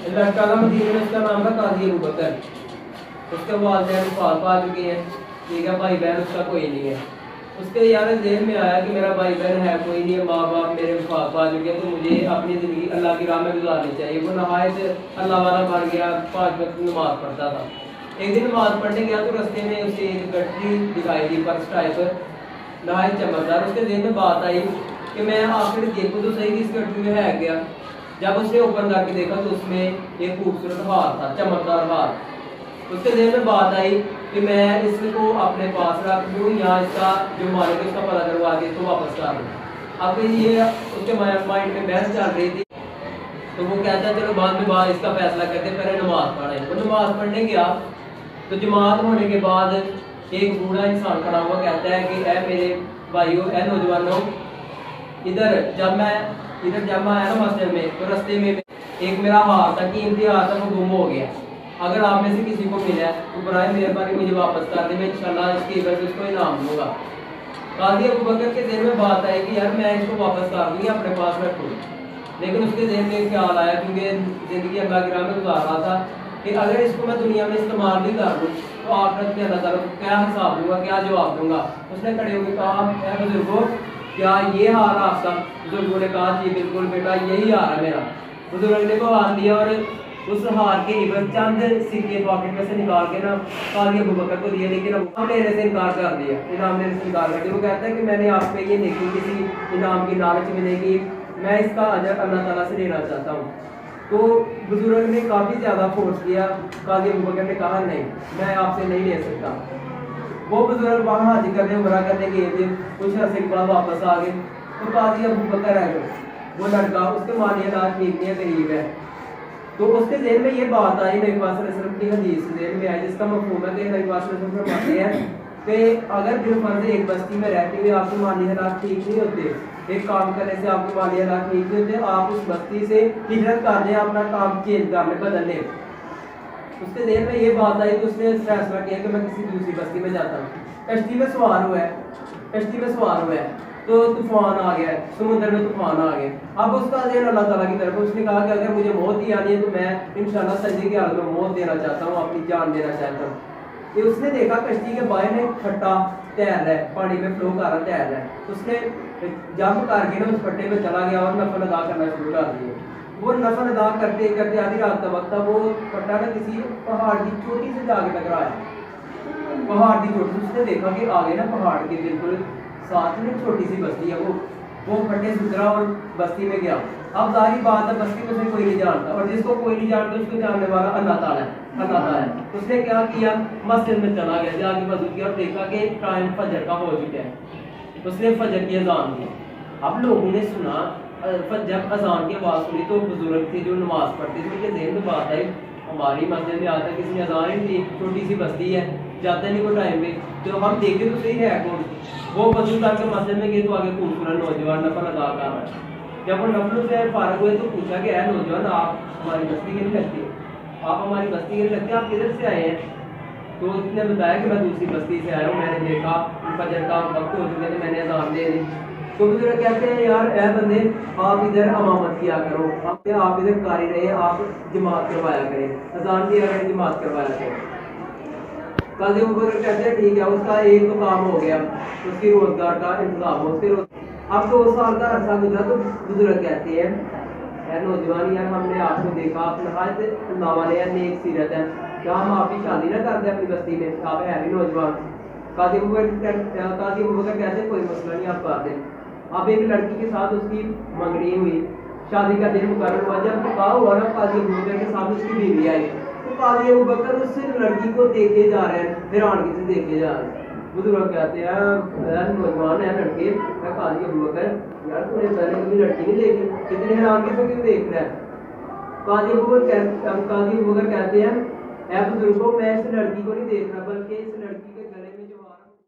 लड़का था मदीने में, उसका नाम था काजी अबू बकर। उसके वालिदैन वफात पा चुके हैं, ठीक है, भाई बहन उसका कोई नहीं है। उसके यार ज़हन में आया कि मेरा भाई बहन है कोई नहीं है, माँ बाप मेरे वफात पा चुके हैं, तो मुझे अपनी ज़िंदगी अल्लाह की राह में गुजारनी चाहिए। वो नहायत अल्लाह वाला बन गया, 5 वक्त नमाज़ पढ़ता था। एक दिन नमाज़ पढ़ने गया तो रास्ते में उसे एक गठरी दिखाई दी, पर्स टाइप नहायत चमकदार। उसके ज़हन में बात आई कि मैं आखिर देखूँ तो सही कि इस गठरी में है क्या। जब उसने ओपन करके देखा तो उसमें एक खूबसूरत हार था, चमकदार हार। उसके ज़हन में बात आई कि मैं इसको अपने पास रख लूँ या इसका जो मालिक है उसका पता करवा के इसको वापस कर लूँ। अब ये उसके माइंड में बहस चल रही थी, तो वो कहता है चलो बाद में इसका फैसला करते, पहले नमाज पढ़ें। वो नमाज पढ़ने गया तो जमात होने के बाद एक बूढ़ा इंसान खड़ा हुआ कहता है कि ऐ मेरे भाइयों, ऐ नौजवानों, इधर जब मैं आया ना मस्जिद में, तो रास्ते में एक मेरा हार था, कीमती हार था, वो गुम हो गया। अगर आप में से किसी को मिला तो बराए मेहरबानी मुझे वापस कर दे, मैं इंशाल्लाह इसकी इबरत उसको इनाम दूंगा। काजी अबू बकर के ज़हन में बात आई कि यार मैं इसको वापस कर दूंगी, अपने पास रखूँ। लेकिन उसके ज़हन में ख्याल आया, क्योंकि ज़िंदगी अल्लाह की राह में गुजार रहा था, कि अगर इसको मैं दुनिया में इस्तेमाल भी कर लूँ तो आखिरत में अल्लाह ताला को क्या हिसाब दूंगा, क्या जवाब दूंगा। उसने खड़े होकर कहा, ऐ बुजुर्गों, क्या ये हार आपका? बुजुर्गों ने कहा जी बिल्कुल बेटा, यही हार है मेरा। बुजुर्ग ने को हार लिया और उस हार के इवज चंद सिक्के पॉकेट में से निकाल के ना काजी अबू बकर को दिए, लेकिन इनाम लेने से इनकार कर दिया। इनाम लेने से इनकार कर दिया। वो कहता है कि मैंने आप पे ये नहीं, किसी इनाम की लालच मिलेगी, मैं इसका अजर अल्लाह ताला से लेना चाहता हूँ। तो बुजुर्ग ने काफ़ी ज़्यादा फोर्स किया। काजी अबू बकर ने कहा नहीं, मैं आपसे नहीं ले सकता। वो बुजुर्ग वहाँ हाजिर करने उमरा करने गए थे, कुछ अर्से के बाद वापस आ गए। तो काजी अबू बकर है वो लड़का, उसके माली हालात ठीक नहीं है, गरीब है। तो उसके ज़हन में ये बात आई, नबी पाक सल्लल्लाहु अलैहि वसल्लम की हदीस ज़हन में आई, जिसका मफ़हूम है कि नबी पाक सल्लल्लाहु अलैहि वसल्लम फरमाते हैं कि अगर बिलफर्ज एक बस्ती में रहते हुए आपके माली हालात ठीक नहीं होते, एक काम करने से आपके माली हालात ठीक नहीं होते, आप उस बस्ती से हिजरत कर दें, अपना काम चेंज कर लें, बदल लें। उसके ज़हन में ये बात आई तो उसने फैसला किया कि मैं किसी दूसरी बस्ती में जाता हूँ। कश्ती में सवार हुआ है तो तूफान आ गया, समुद्र में तूफान आ गया। अब उसका ज़हन अल्लाह ताला की तरफ, उसने कहा कि अगर मुझे मौत ही आनी है तो मैं इंशाल्लाह सजदे की हालत में मौत देना चाहता हूँ, अपनी जान देना चाहता हूँ। ये उसने देखा कश्ती के बाहर में खट्टा तैर रहा है, पानी में फ्लो कर रहा तैर रहा है। उसने जंप करके ना उस फट्टे में चला गया और नफल अदा करना शुरू कर दिए। वो नफल अदा करते करते आधी रात का वक्त था, वो फट्टा ना किसी पहाड़ की चोटी से जाके टकराया। पहाड़ की चोटी, उसने देखा कि आगे ना पहाड़ के बिल्कुल साथ में छोटी सी बस्ती है। वो फटे से उतरा और बस्ती में गया। अब जाहिर बात है बस्ती में से कोई नहीं जानता, और जिसको कोई नहीं जानता उसको जानने वाला अल्लाह ताला है। उसने क्या किया, मस्जिद में चला गया, जाके वज़ू किया और देखा कि टाइम फजर का हो चुका है। उसने फजर की अजान दी। अब लोगों ने सुना, जब अजान की आवाज़ सुनी तो बुजुर्ग थे जो नमाज पढ़ते थे, उनके ज़हन में बात आई, हमारी मस्जिद में आता किसी ने अजान ही दी, छोटी सी बस्ती है, जाता नहीं कोई टाइम पे, तो हम देखे तो सही है कौन। वो वज़ू करके मस्जिद में गए तो आगे खूबसूरत नौजवान नफल अदा कर रहा है। जब वो नफल से फारग हुए तो पूछा कि है नौजवान, आप हमारी बस्ती के नहीं लगते, आप हमारी बस्ती के नहीं लगते, आप किधर से आए हैं? तो उसने बताया कि मैं दूसरी बस्ती से आया हूँ, मैंने देखा फजर का वक्त हो चुका है, मैंने अजान दे दी। तो बुजुर्ग कहते हैं यार ऐ बंदे, आप इधर अमामत किया करो, आप इधर कारी रहे, आप जमात करवाया करें, अजान दिया करें, जमात करवाया करें। काजी अबू बकर कहते हैं ठीक है, उसका एक तो काम हो गया, उसकी रोजगार का इंतजाम हो। फिर अब 2 साल का अर्सा गुजरा तो बुजुर्ग कहते हैं यार नौजवान, यार हमने आपको देखा, आप नहायत अल्लाह वाले हैं, नेक सीरत है, क्या हम आपकी शादी ना करते अपनी बस्ती में, आप है भी नौजवान। काजी अबू बकर कहते हैं कोई मसला नहीं, आप कर दें। अब एक लड़की के साथ उसकी मंगनी हुई, शादी का दिन मुकर्रर हुआ। जब निकाह हुआ ना, काजी अबू बकर के साथ उसकी बीवी आई, तो काजी अबू बकर उस लड़की को देखे जा रहे हैं, हैरानगी से देखे जा रहे हैं। बुजुर्ग कहते हैं नौजवान है लड़के, मैं काजी अबू बकर, यार तूने पहले कभी लड़की नहीं देखी, कितनी हैरानगी से क्यों देख रहा है? काजी अबू बकर कहते हैं ऐ बुजुर्गों, मैं इस लड़की को नहीं देख रहा, बल्कि इस लड़की